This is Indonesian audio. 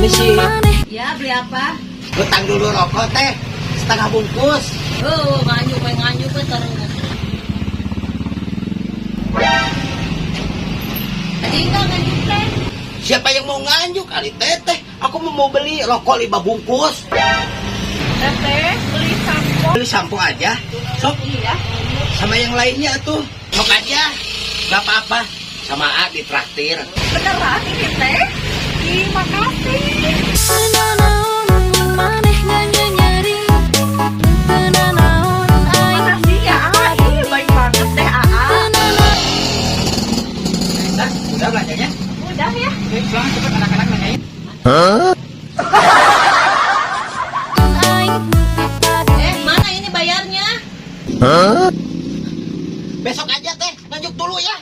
Permisi. Ya, beli apa? Utang dulu rokok teh, setengah bungkus. Oh, nganjuk terus. Tadi enggak nganjuk teh. Siapa yang mau nganjuk kali teteh? Aku mau beli rokok 5 bungkus. Teteh, beli sampo. Beli sampo aja. Sok, Iya. sama yang lainnya tuh. Sok aja. Gak apa-apa. Sama A ditraktir. Beneran ini teh? Terima kasih. Makasih ya, Ih, baik banget teh, Nah, udah belanjanya? Udah ya. Oke, pulang cepet anak-anak nanyain. Mana ini bayarnya? Besok aja teh, nganjuk dulu ya.